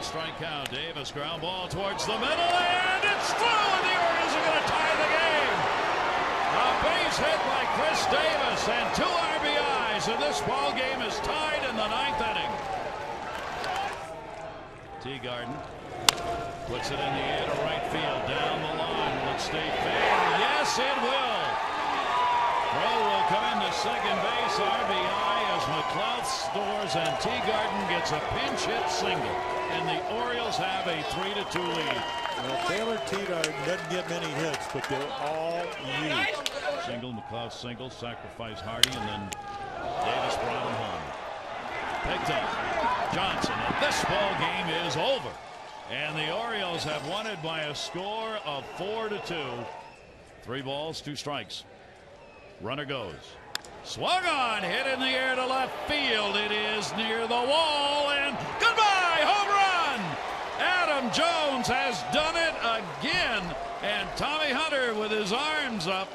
strikeout. Davis ground ball towards the middle, and it's through, and the Orioles are going to tie the game. A base hit by Chris Davis and 2 RBIs, and this ball game is tied in the 9th inning. Teagarden puts it in the air to right field, down the line. Will it stay fair? Yes, it will. Throw will come into second base. RBI as McLeod scores, and Teagarden gets a pinch hit single, and the Orioles have a 3-2 lead. Well, Taylor Teagarden doesn't get many hits, but they're all huge. Single, McLeod single, sacrifice Hardy, and then Davis brought him home. Picked up Johnson, and this ball game is over. And the Orioles have won it by a score of 4-2. 3 balls, 2 strikes. Runner goes. Swung on, hit in the air to left field. It is near the wall, and goodbye, home run! Adam Jones has done it again, and Tommy Hunter with his arms up.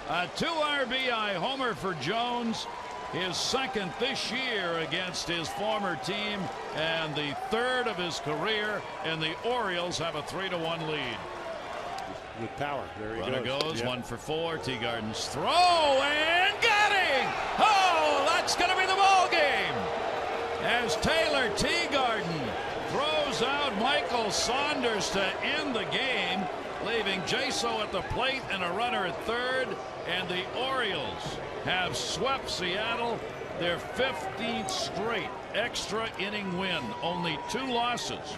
A 2 RBI homer for Jones, his 2nd this year against his former team, and the 3rd of his career, and the Orioles have a 3-1 lead. With power. There he Runner goes, yep. 1 for 4. Teagarden's throw, and got him! Oh, that's going to be the ball game! As Taylor Teagarden throws out Michael Saunders to end the game, leaving Jaso at the plate and a runner at 3rd, and the Orioles have swept Seattle, their 15th straight extra inning win. Only 2 losses